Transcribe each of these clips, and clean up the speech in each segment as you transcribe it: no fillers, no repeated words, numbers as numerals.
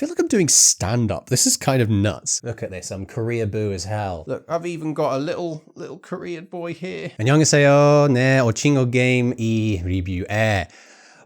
feel like I'm doing stand-up. This is kind of nuts. Look at this, I'm Korea boo as hell. Look, I've even got a little Korean boy here. 안녕하세요. 네, 오징어 게임 이 리뷰에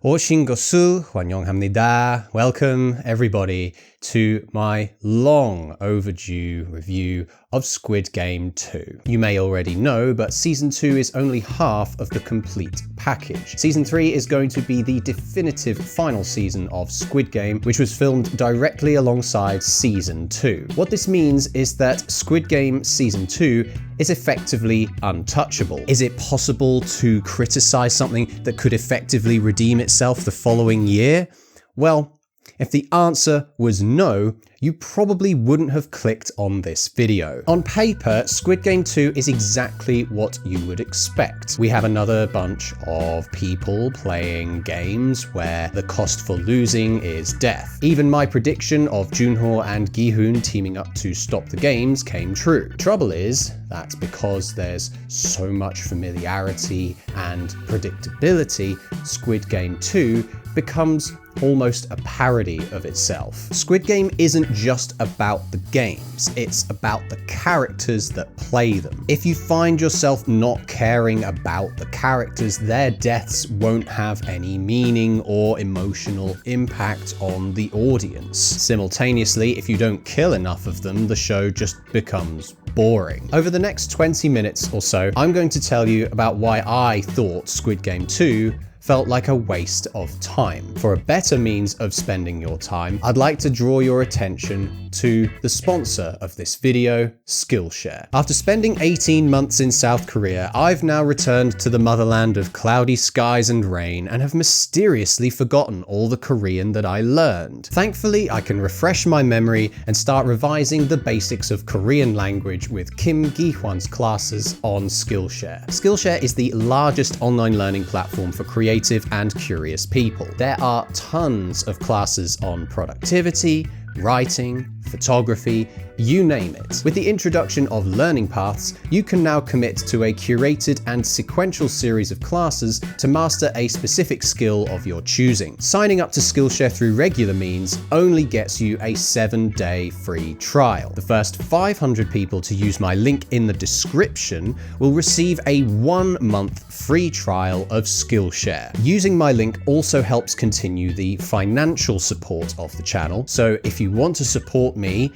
오신 것을 환영합니다. Welcome everybody to my long overdue review of Squid Game 2. You may already know, but Season 2 is only half of the complete package. Season 3 is going to be the definitive final season of Squid Game, which was filmed directly alongside Season 2. What this means is that Squid Game Season 2 is effectively untouchable. Is it possible to criticize something that could effectively redeem itself the following year? Well, if the answer was no, you probably wouldn't have clicked on this video. On paper, Squid Game 2 is exactly what you would expect. We have another bunch of people playing games where the cost for losing is death. Even my prediction of Junho and Gihun teaming up to stop the games came true. Trouble is, that's because there's so much familiarity and predictability, Squid Game 2 becomes almost a parody of itself. Squid Game isn't just about the games, it's about the characters that play them. If you find yourself not caring about the characters, their deaths won't have any meaning or emotional impact on the audience. Simultaneously, if you don't kill enough of them, the show just becomes boring. Over the next 20 minutes or so, I'm going to tell you about why I thought Squid Game 2 felt like a waste of time. For a better means of spending your time, I'd like to draw your attention to the sponsor of this video, Skillshare. After spending 18 months in South Korea, I've now returned to the motherland of cloudy skies and rain and have mysteriously forgotten all the Korean that I learned. Thankfully, I can refresh my memory and start revising the basics of Korean language with Kim Gi-hwan's classes on Skillshare. Skillshare is the largest online learning platform for creative and curious people. There are tons of classes on productivity, writing, photography, you name it. With the introduction of learning paths, you can now commit to a curated and sequential series of classes to master a specific skill of your choosing. Signing up to Skillshare through regular means only gets you a 7-day free trial. The first 500 people to use my link in the description will receive a 1-month free trial of Skillshare. Using my link also helps continue the financial support of the channel, so if you want to support me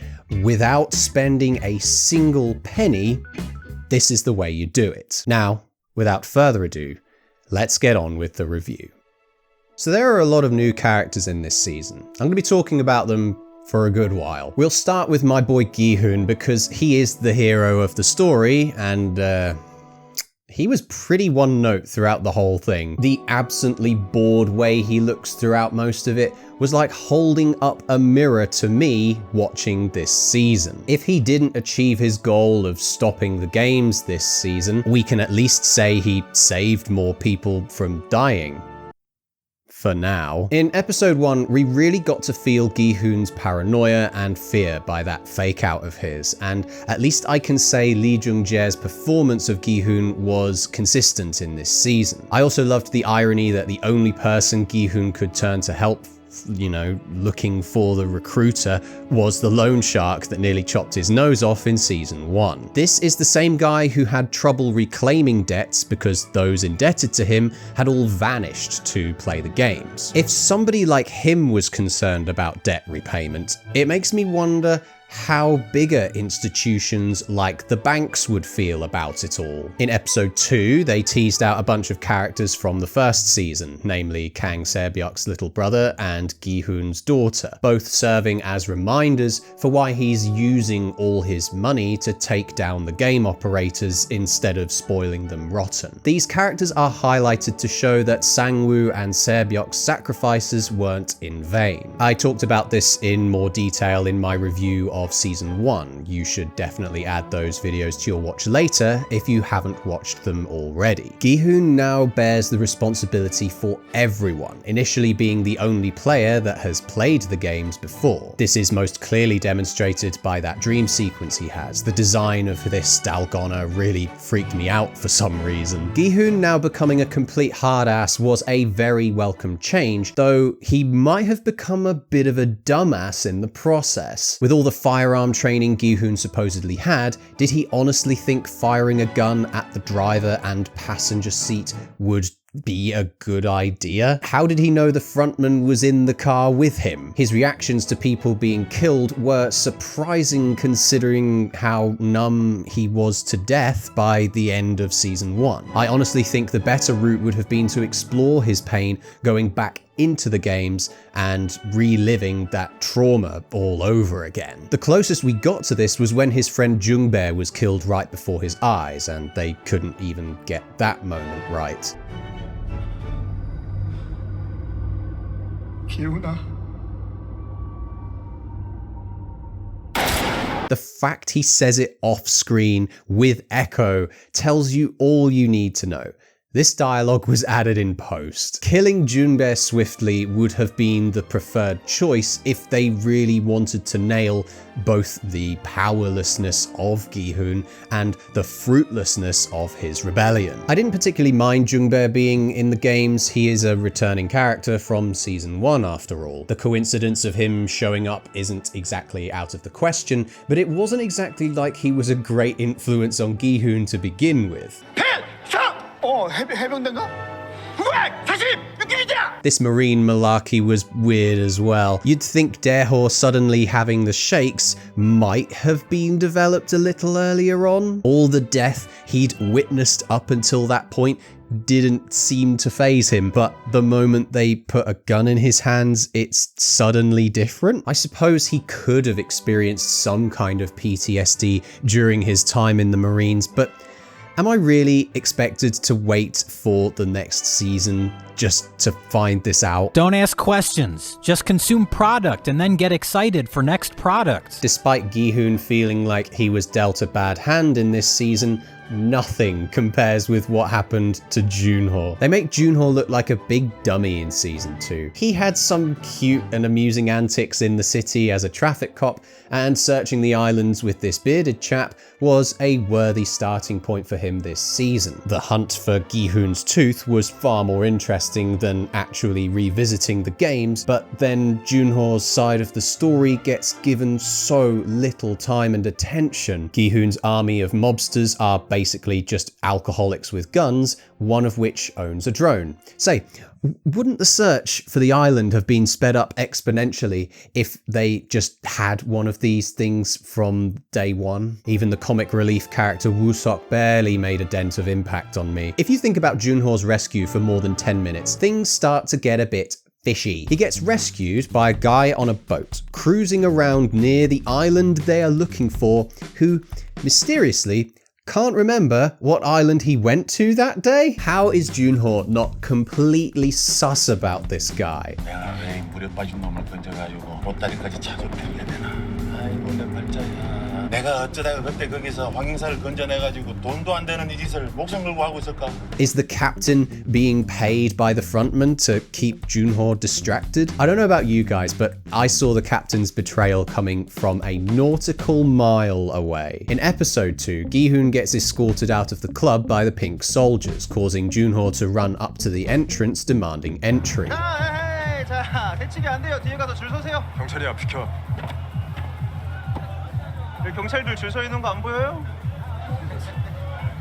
without spending a single penny, this is the way you do it. Now, without further ado, let's get on with the review. So there are a lot of new characters in this season. I'm going to be talking about them for a good while. We'll start with my boy Gihun because he is the hero of the story and he was pretty one note throughout the whole thing. The absently bored way he looks throughout most of it was like holding up a mirror to me watching this season. If he didn't achieve his goal of stopping the games this season, we can at least say he saved more people from dying. For now. In episode 1, we really got to feel Gihun's paranoia and fear by that fake out of his, and at least I can say Lee Jung-jae's performance of Gihun was consistent in this season. I also loved the irony that the only person Gihun could turn to help, looking for the recruiter, was the loan shark that nearly chopped his nose off in season 1. This is the same guy who had trouble reclaiming debts because those indebted to him had all vanished to play the games. If somebody like him was concerned about debt repayment, it makes me wonder how bigger institutions like the banks would feel about it all. In episode 2, they teased out a bunch of characters from the first season, namely Kang Se-byuk's little brother and Gihun's daughter, both serving as reminders for why he's using all his money to take down the game operators instead of spoiling them rotten. These characters are highlighted to show that Sang-woo and Se-byuk's sacrifices weren't in vain. I talked about this in more detail in my review of Season 1. You should definitely add those videos to your watch later if you haven't watched them already. Gihun now bears the responsibility for everyone, initially being the only player that has played the games before. This is most clearly demonstrated by that dream sequence he has. The design of this Dalgona really freaked me out for some reason. Gihun now becoming a complete hard ass was a very welcome change, though he might have become a bit of a dumbass in the process. With all the firearm training Gihun supposedly had, did he honestly think firing a gun at the driver and passenger seat would be a good idea? How did he know the frontman was in the car with him? His reactions to people being killed were surprising considering how numb he was to death by the end of Season 1. I honestly think the better route would have been to explore his pain going back into the games and reliving that trauma all over again. The closest we got to this was when his friend Jungbae was killed right before his eyes, and they couldn't even get that moment right. The fact he says it off screen with echo tells you all you need to know. This dialogue was added in post. Killing Junbae swiftly would have been the preferred choice if they really wanted to nail both the powerlessness of Gihun and the fruitlessness of his rebellion. I didn't particularly mind Jungbae being in the games. He is a returning character from Season 1 after all. The coincidence of him showing up isn't exactly out of the question, but it wasn't exactly like he was a great influence on Gihun to begin with. This marine malarkey was weird as well. You'd think Daeho suddenly having the shakes might have been developed a little earlier on. All the death he'd witnessed up until that point didn't seem to faze him, but the moment they put a gun in his hands, it's suddenly different. I suppose he could have experienced some kind of PTSD during his time in the Marines, but am I really expected to wait for the next season just to find this out? Don't ask questions. Just consume product and then get excited for next product. Despite Gihun feeling like he was dealt a bad hand in this season, nothing compares with what happened to Junho. They make Junho look like a big dummy in Season 2. He had some cute and amusing antics in the city as a traffic cop, and searching the islands with this bearded chap was a worthy starting point for him this season. The hunt for Gihun's tooth was far more interesting than actually revisiting the games, but then Junho's side of the story gets given so little time and attention. Gihun's army of mobsters are basically just alcoholics with guns, one of which owns a drone. Say, wouldn't the search for the island have been sped up exponentially if they just had one of these things from day one? Even the comic relief character Woo-seok barely made a dent of impact on me. If you think about Junho's rescue for more than 10 minutes, things start to get a bit fishy. He gets rescued by a guy on a boat, cruising around near the island they are looking for, who mysteriously can't remember what island he went to that day? How is Junho not completely sus about this guy? Is the captain being paid by the frontman to keep Junho distracted? I don't know about you guys, but I saw the captain's betrayal coming from a nautical mile away. In episode 2, Gihun gets escorted out of the club by the pink soldiers, causing Junho to run up to the entrance demanding entry. 경찰들 줄 서 있는 거 안 보여요?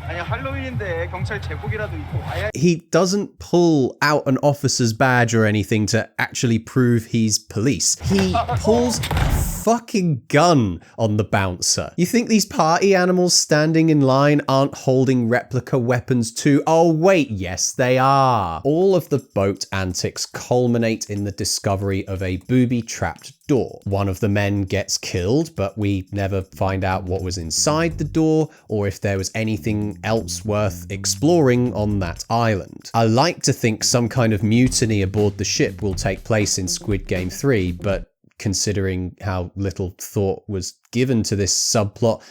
아니 할로윈인데 경찰 제복이라도 입고 와야. He doesn't pull out an officer's badge or anything to actually prove he's police. He pulls a fucking gun on the bouncer. You think these party animals standing in line aren't holding replica weapons too? Oh wait, yes they are. All of the boat antics culminate in the discovery of a booby-trapped door. One of the men gets killed, but we never find out what was inside the door or if there was anything else worth exploring on that island. I like to think some kind of mutiny aboard the ship will take place in Squid Game 3, but considering how little thought was given to this subplot,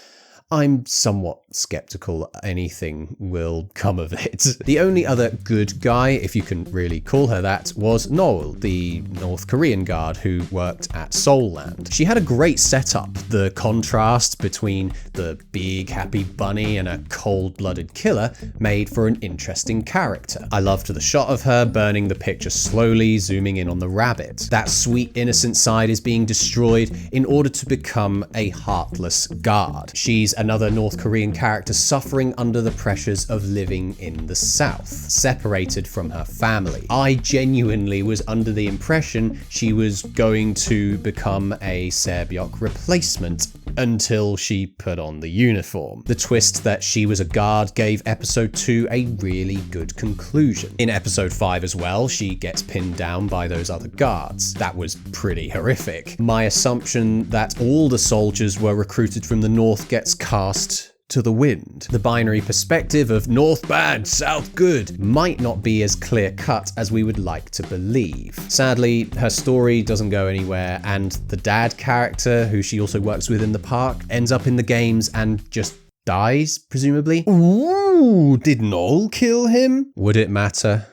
I'm somewhat skeptical anything will come of it. The only other good guy, if you can really call her that, was Noeul, the North Korean guard who worked at Seoul Land. She had a great setup. The contrast between the big happy bunny and a cold-blooded killer made for an interesting character. I loved the shot of her burning the picture slowly, zooming in on the rabbit. That sweet innocent side is being destroyed in order to become a heartless guard. She's another North Korean character suffering under the pressures of living in the South, separated from her family. I genuinely was under the impression she was going to become a Sebyok replacement until she put on the uniform. The twist that she was a guard gave episode 2 a really good conclusion. In episode 5 as well, she gets pinned down by those other guards. That was pretty horrific. My assumption that all the soldiers were recruited from the North gets cast to the wind. The binary perspective of North bad, South good might not be as clear-cut as we would like to believe. Sadly, her story doesn't go anywhere, and the dad character, who she also works with in the park, ends up in the games and just dies, presumably. Ooh, did Noeul kill him? Would it matter?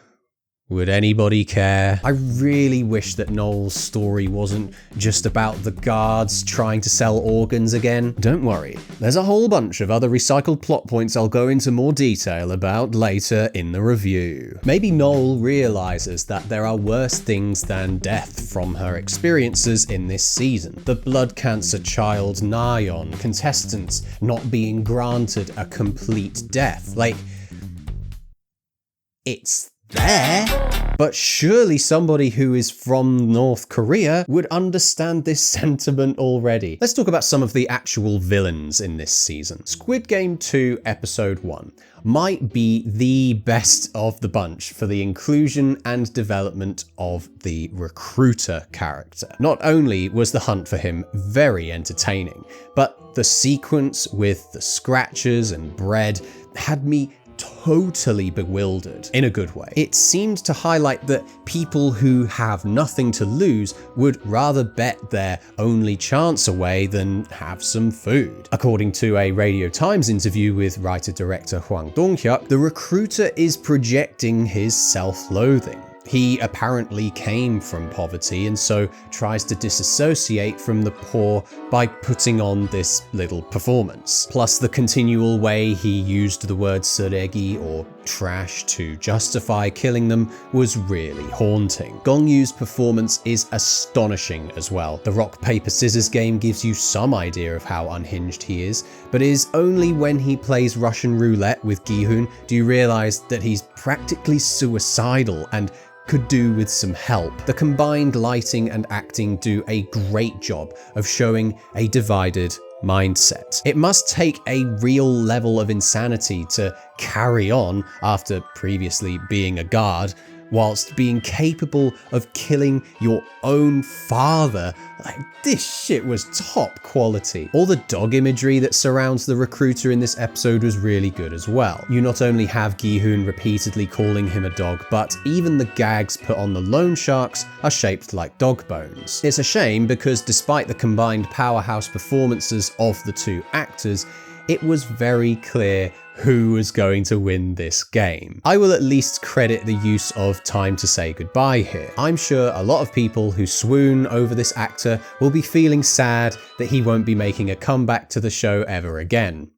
Would anybody care? I really wish that Noel's story wasn't just about the guards trying to sell organs again. Don't worry, there's a whole bunch of other recycled plot points I'll go into more detail about later in the review. Maybe Noeul realizes that there are worse things than death from her experiences in this season. The blood cancer child Nayeon contestants not being granted a complete death. Like, it's there, but surely somebody who is from North Korea would understand this sentiment already. Let's talk about some of the actual villains in this season. Squid Game 2 Episode 1 might be the best of the bunch for the inclusion and development of the recruiter character. Not only was the hunt for him very entertaining, but the sequence with the scratches and bread had me totally bewildered in a good way. It seemed to highlight that people who have nothing to lose would rather bet their only chance away than have some food. According to a Radio Times interview with writer-director Hwang Dong-hyuk, the recruiter is projecting his self-loathing. He apparently came from poverty and so tries to disassociate from the poor by putting on this little performance. Plus, the continual way he used the word suregi or trash to justify killing them was really haunting. Gong-yu's performance is astonishing as well. The rock, paper, scissors game gives you some idea of how unhinged he is, but it is only when he plays Russian roulette with Gihun do you realize that he's practically suicidal and could do with some help. The combined lighting and acting do a great job of showing a divided mindset. It must take a real level of insanity to carry on after previously being a guard, whilst being capable of killing your own father. Like, this shit was top quality. All the dog imagery that surrounds the recruiter in this episode was really good as well. You not only have Gihun repeatedly calling him a dog, but even the gags put on the loan sharks are shaped like dog bones. It's a shame because despite the combined powerhouse performances of the two actors, it was very clear who was going to win this game. I will at least credit the use of time to say goodbye here. I'm sure a lot of people who swoon over this actor will be feeling sad that he won't be making a comeback to the show ever again.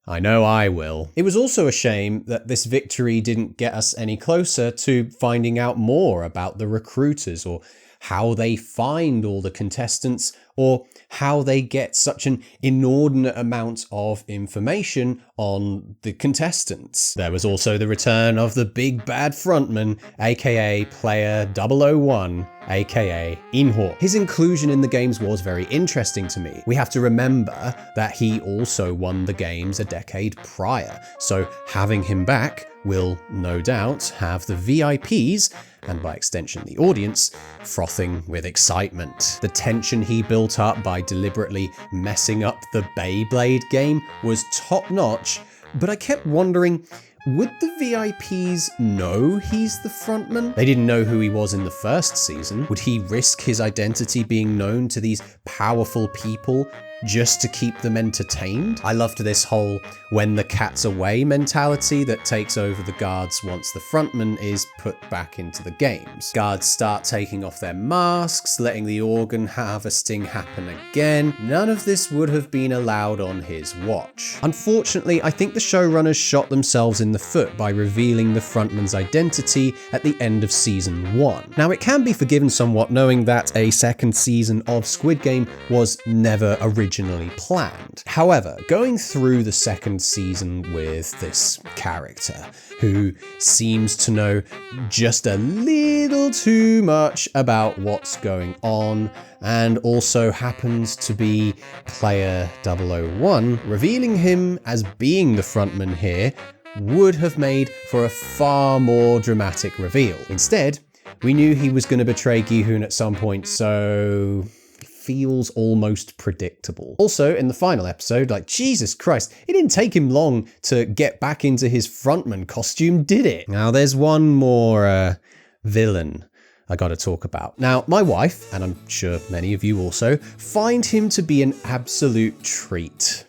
I know I will. It was also a shame that this victory didn't get us any closer to finding out more about the recruiters, or how they find all the contestants, or how they get such an inordinate amount of information on the contestants. There was also the return of the big bad frontman, aka Player 001, aka Inho. His inclusion in the games was very interesting to me. We have to remember that he also won the games a decade prior, so having him back will no doubt have the VIPs, and by extension the audience, frothing with excitement. The tension he built up by deliberately messing up the Beyblade game was top notch, but I kept wondering would the VIPs know he's the frontman? They didn't know who he was in the first season. Would he risk his identity being known to these powerful people just to keep them entertained? I loved this whole when the cat's away mentality that takes over the guards once the frontman is put back into the games. Guards start taking off their masks, letting the organ harvesting happen again. None of this would have been allowed on his watch. Unfortunately, I think the showrunners shot themselves in the foot by revealing the frontman's identity at the end of season 1. Now, it can be forgiven somewhat knowing that a second season of Squid Game was never originally planned. However, going through the second season with this character who seems to know just a little too much about what's going on and also happens to be player 001, revealing him as being the frontman here would have made for a far more dramatic reveal. Instead, we knew he was going to betray Gihun at some point, so feels almost predictable. Also, in the final episode, like, Jesus Christ, it didn't take him long to get back into his frontman costume, did it? Now, there's one more villain I gotta talk about. Now, my wife, and I'm sure many of you also, find him to be an absolute treat.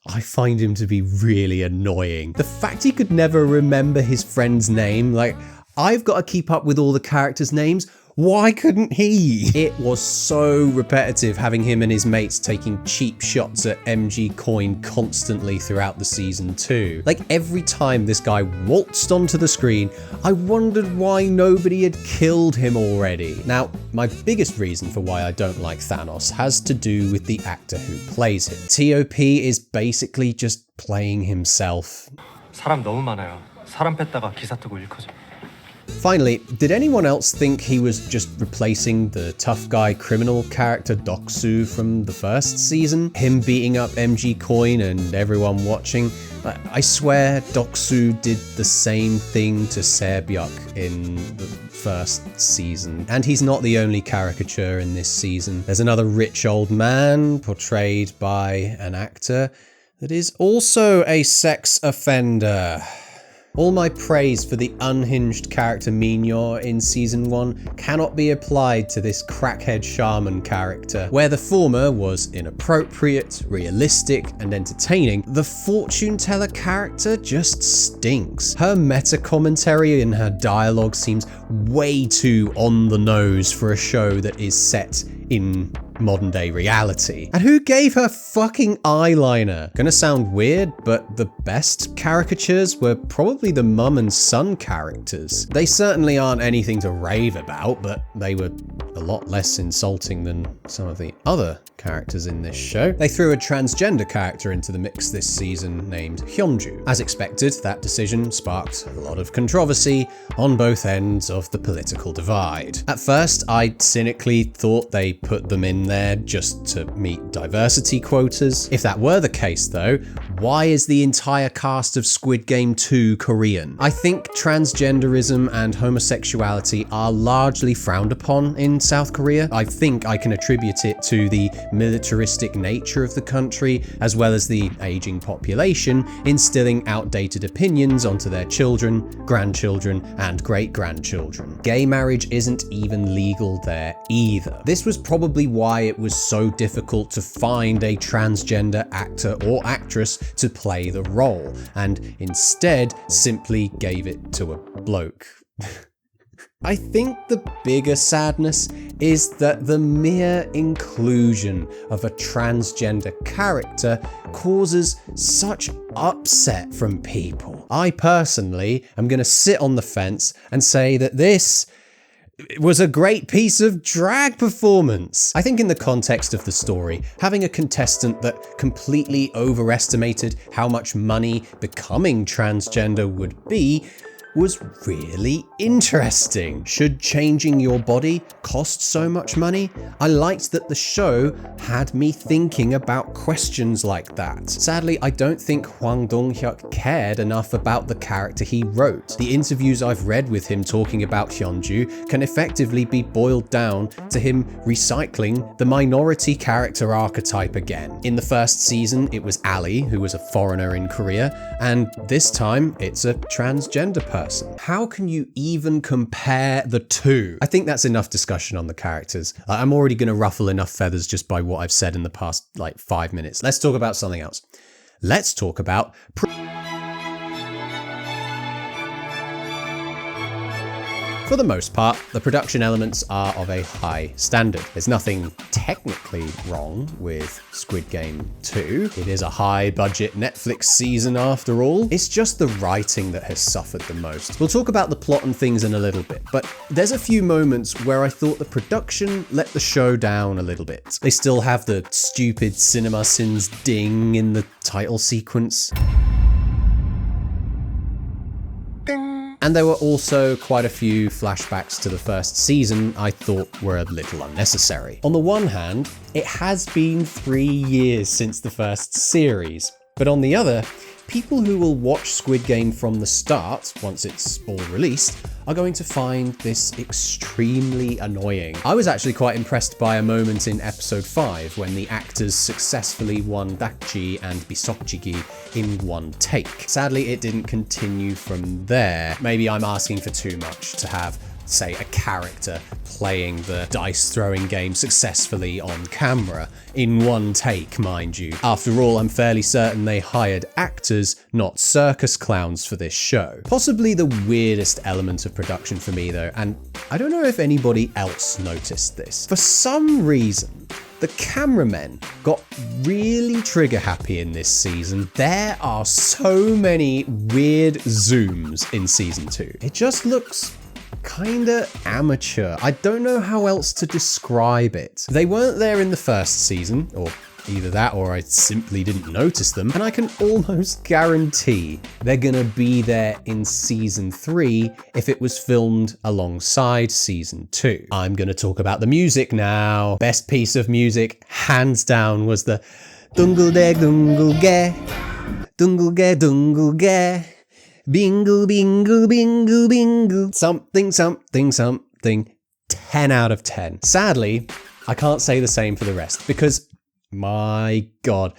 I find him to be really annoying. The fact he could never remember his friend's name, like, I've got to keep up with all the characters' names. Why couldn't he? It was so repetitive having him and his mates taking cheap shots at MG Coin constantly throughout the season 2. Like, every time this guy waltzed onto the screen, I wondered why nobody had killed him already. Now, my biggest reason for why I don't like Thanos has to do with the actor who plays him. TOP is basically just playing himself. 사람 너무 많아요. 사람 뺐다가 기사 뜨고 일 커져. Finally, did anyone else think he was just replacing the tough guy criminal character Doksu from the first season? Him beating up MG Coin and everyone watching? I swear Doksu did the same thing to Sebyuk in the first season. And he's not the only caricature in this season. There's another rich old man portrayed by an actor that is also a sex offender. All my praise for the unhinged character Inho in season 1 cannot be applied to this crackhead shaman character. Where the former was inappropriate, realistic, and entertaining, the fortune teller character just stinks. Her meta commentary and her dialogue seems way too on the nose for a show that is set in modern day reality. And who gave her fucking eyeliner? Gonna sound weird, but the best caricatures were probably the mum and son characters. They certainly aren't anything to rave about, but they were a lot less insulting than some of the other characters in this show. They threw a transgender character into the mix this season named Hyeonju. As expected, that decision sparked a lot of controversy on both ends of the political divide. At first, I cynically thought they put them in there just to meet diversity quotas. If that were the case though, why is the entire cast of Squid Game 2 Korean? I think transgenderism and homosexuality are largely frowned upon in South Korea. I think I can attribute it to the militaristic nature of the country, as well as the aging population instilling outdated opinions onto their children, grandchildren, and great-grandchildren. Gay marriage isn't even legal there either. This was probably why it was so difficult to find a transgender actor or actress to play the role, and instead simply gave it to a bloke. I think the bigger sadness is that the mere inclusion of a transgender character causes such upset from people. I personally am going to sit on the fence and say that this was a great piece of drag performance. I think in the context of the story, having a contestant that completely overestimated how much money becoming transgender would be was really interesting. Should changing your body cost so much money? I liked that the show had me thinking about questions like that. Sadly, I don't think Hwang Dong-hyuk cared enough about the character he wrote. The interviews I've read with him talking about Hyeonju can effectively be boiled down to him recycling the minority character archetype again. In the first season, it was Ali, who was a foreigner in Korea, and this time it's a transgender person. How can you even compare the two? I think that's enough discussion on the characters. I'm already going to ruffle enough feathers just by what I've said in the past 5 minutes. Let's talk about something else. Let's talk about For the most part, the production elements are of a high standard. There's nothing technically wrong with Squid Game 2. It is a high-budget Netflix season after all. It's just the writing that has suffered the most. We'll talk about the plot and things in a little bit, but there's a few moments where I thought the production let the show down a little bit. They still have the stupid cinema sins ding in the title sequence. And there were also quite a few flashbacks to the first season I thought were a little unnecessary. On the one hand, it has been 3 years since the first series, but on the other, people who will watch Squid Game from the start, once it's all released, are going to find this extremely annoying. I was actually quite impressed by a moment in episode 5 when the actors successfully won Dakji and Bisokjigi in one take. Sadly, it didn't continue from there. Maybe I'm asking for too much to have, say, a character playing the dice throwing game successfully on camera, in one take, mind you. After all, I'm fairly certain they hired actors, not circus clowns, for this show. Possibly the weirdest element of production for me though, and I don't know if anybody else noticed this. For some reason, the cameramen got really trigger happy in this season. There are so many weird zooms in season 2. It just looks kinda amateur. I don't know how else to describe it. They weren't there in the first season, or either that or I simply didn't notice them, and I can almost guarantee they're gonna be there in season 3 if it was filmed alongside season 2. I'm gonna talk about the music now. Best piece of music, hands down, was the Dungle de Dungle Ge, Dungle Ge Dungle Ge, Bingle Bingle Bingle Bingle, something something something, 10 out of 10. Sadly, I can't say the same for the rest because my god,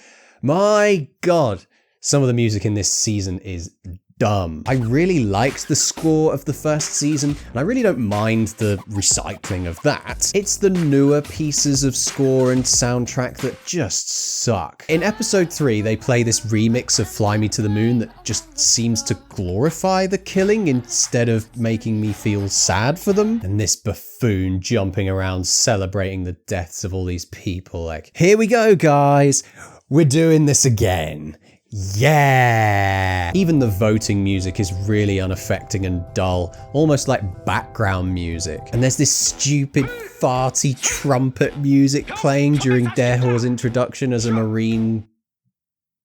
some of the music in this season is dumb. I really liked the score of the first season, and I really don't mind the recycling of that. It's the newer pieces of score and soundtrack that just suck. In episode 3, they play this remix of Fly Me to the Moon that just seems to glorify the killing instead of making me feel sad for them. And this buffoon jumping around celebrating the deaths of all these people, like, here we go guys, we're doing this again. Yeah! Even the voting music is really unaffecting and dull, almost like background music. And there's this stupid farty trumpet music playing during Daeho's introduction as a marine.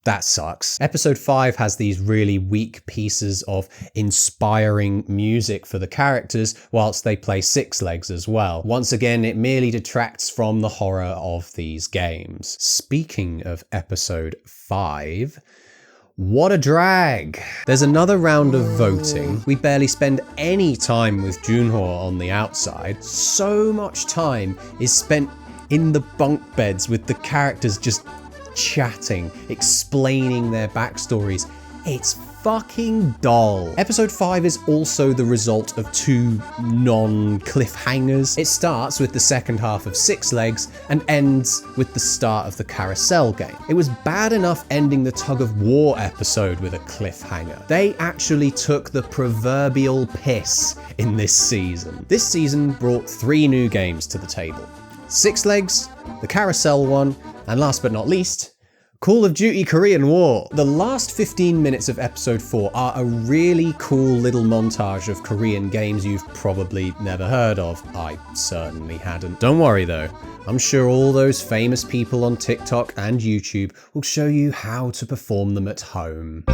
That sucks. Episode 5 has these really weak pieces of inspiring music for the characters, whilst they play Six Legs as well. Once again, it merely detracts from the horror of these games. Speaking of episode 5, what a drag! There's another round of voting. We barely spend any time with Junho on the outside. So much time is spent in the bunk beds with the characters just chatting, explaining their backstories. It's fucking dull. Episode 5 is also the result of 2 non-cliffhangers. It starts with the second half of Six Legs and ends with the start of the carousel game. It was bad enough ending the tug of war episode with a cliffhanger. They actually took the proverbial piss in this season. This season brought 3 new games to the table. Six Legs, the carousel one, and last but not least, Call of Duty Korean War. The last 15 minutes of episode 4 are a really cool little montage of Korean games you've probably never heard of. I certainly hadn't. Don't worry though, I'm sure all those famous people on TikTok and YouTube will show you how to perform them at home.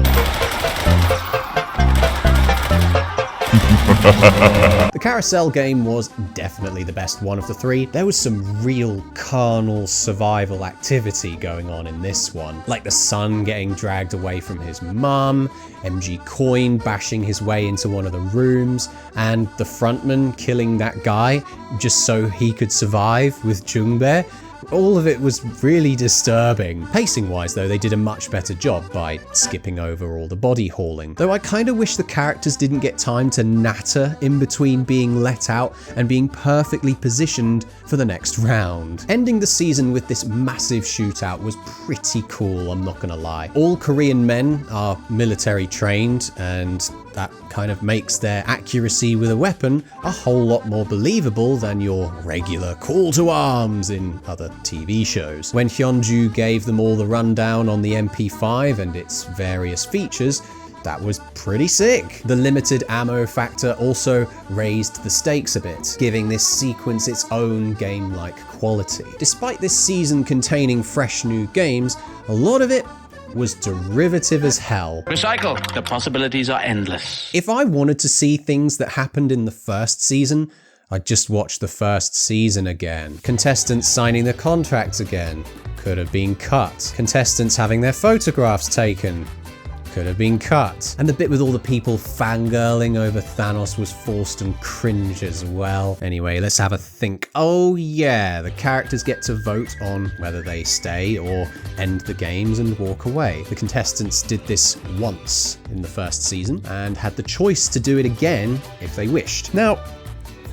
The carousel game was definitely the best one of the three. There was some real carnal survival activity going on in this one, like the son getting dragged away from his mum, MG Coin bashing his way into one of the rooms, and the frontman killing that guy just so he could survive with Jungbae. All of it was really disturbing. Pacing wise though, they did a much better job by skipping over all the body hauling. Though I kind of wish the characters didn't get time to natter in between being let out and being perfectly positioned for the next round. Ending the season with this massive shootout was pretty cool, I'm not gonna lie. All Korean men are military trained, and that kind of makes their accuracy with a weapon a whole lot more believable than your regular call to arms in other TV shows. When Hyeonju gave them all the rundown on the MP5 and its various features, that was pretty sick. The limited ammo factor also raised the stakes a bit, giving this sequence its own game-like quality. Despite this season containing fresh new games, a lot of it was derivative as hell. Recycle. The possibilities are endless. If I wanted to see things that happened in the first season, I'd just watch the first season again. Contestants signing their contracts again. Could have been cut. Contestants having their photographs taken. Could have been cut. And the bit with all the people fangirling over Thanos was forced and cringe as well. Anyway, let's have a think. Oh yeah, the characters get to vote on whether they stay or end the games and walk away. The contestants did this once in the first season and had the choice to do it again if they wished. Now,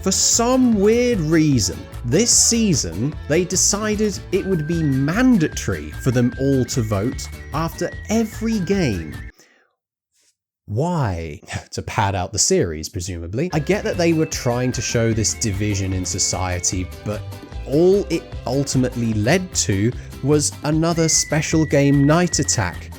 for some weird reason, this season, they decided it would be mandatory for them all to vote after every game. Why? To pad out the series, presumably. I get that they were trying to show this division in society, but all it ultimately led to was another special game night attack,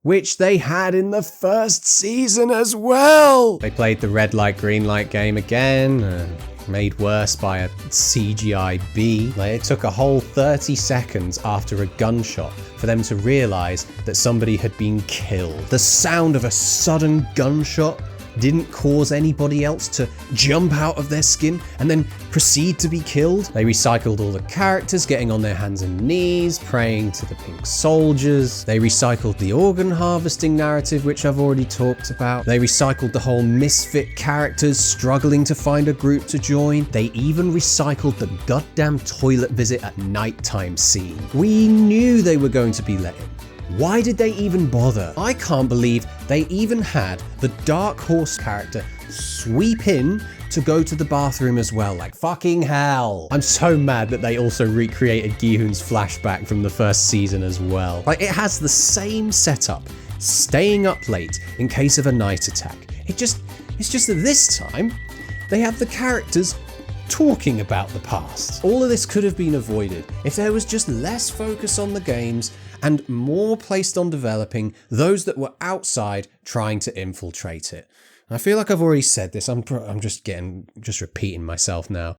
which they had in the first season as well. They played the red light, green light game again, made worse by a CGI bee. It took a whole 30 seconds after a gunshot for them to realize that somebody had been killed. The sound of a sudden gunshot didn't cause anybody else to jump out of their skin and then proceed to be killed. They recycled all the characters getting on their hands and knees, praying to the pink soldiers. They recycled the organ harvesting narrative, which I've already talked about. They recycled the whole misfit characters struggling to find a group to join. They even recycled the goddamn toilet visit at nighttime scene. We knew they were going to be let in. Why did they even bother? I can't believe they even had the Dark Horse character sweep in to go to the bathroom as well. Like, fucking hell. I'm so mad that they also recreated Gihun's flashback from the first season as well. Like, it has the same setup, staying up late in case of a night attack. It's just that this time, they have the characters talking about the past. All of this could have been avoided if there was just less focus on the games and more placed on developing those that were outside trying to infiltrate it. I feel like I've already said this, I'm just repeating myself now.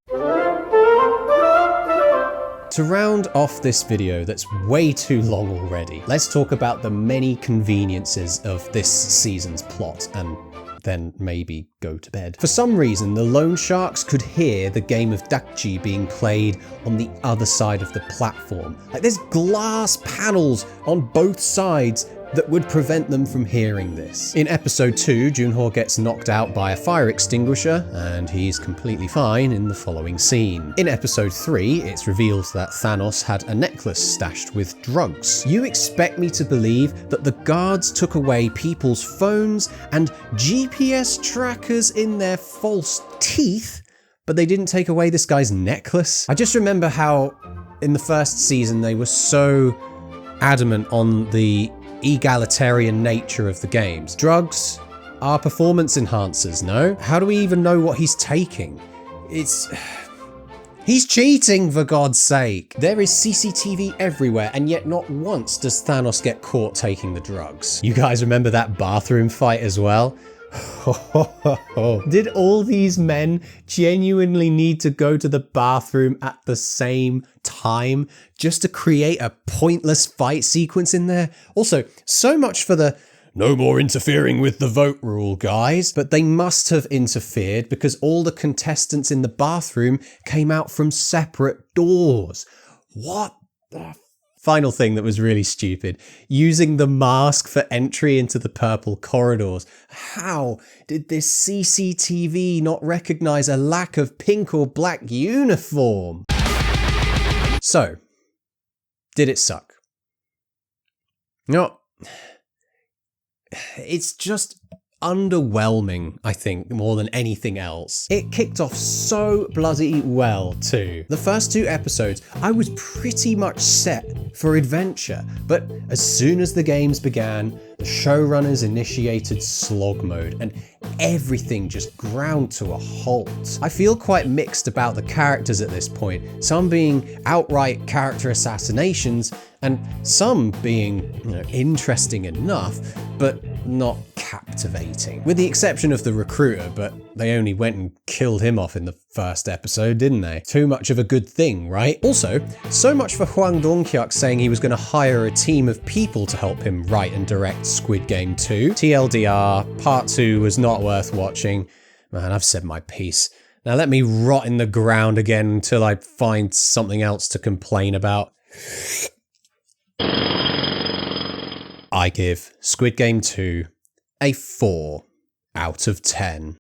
To round off this video that's way too long already, let's talk about the many conveniences of this season's plot and then maybe go to bed. For some reason, the loan sharks could hear the game of Dakji being played on the other side of the platform. Like, there's glass panels on both sides that would prevent them from hearing this. In episode 2, Junho gets knocked out by a fire extinguisher, and he's completely fine in the following scene. In episode 3, it's revealed that Thanos had a necklace stashed with drugs. You expect me to believe that the guards took away people's phones and GPS trackers in their false teeth, but they didn't take away this guy's necklace? I just remember how in the first season they were so adamant on the egalitarian nature of the games. Drugs are performance enhancers, no? How do we even know what he's taking? He's cheating, for God's sake. There is CCTV everywhere, and yet not once does Thanos get caught taking the drugs. You guys remember that bathroom fight as well? Did all these men genuinely need to go to the bathroom at the same time just to create a pointless fight sequence in there? Also, so much for the no more interfering with the vote rule, guys. But they must have interfered because all the contestants in the bathroom came out from separate doors. What the final thing that was really stupid, using the mask for entry into the purple corridors. How did this CCTV not recognize a lack of pink or black uniform? So, did it suck? No, it's just underwhelming, I think, more than anything else. It kicked off so bloody well too. The first 2 episodes, I was pretty much set for adventure, but as soon as the games began, the showrunners initiated slog mode and everything just ground to a halt. I feel quite mixed about the characters at this point, some being outright character assassinations and some being, interesting enough, but not captivating. With the exception of the recruiter, but they only went and killed him off in the first episode, didn't they? Too much of a good thing, right? Also, so much for Hwang Dong-kyuk saying he was going to hire a team of people to help him write and direct Squid Game 2. TLDR, part 2 was not worth watching. Man, I've said my piece. Now let me rot in the ground again until I find something else to complain about. I give Squid Game 2 a 4 out of 10.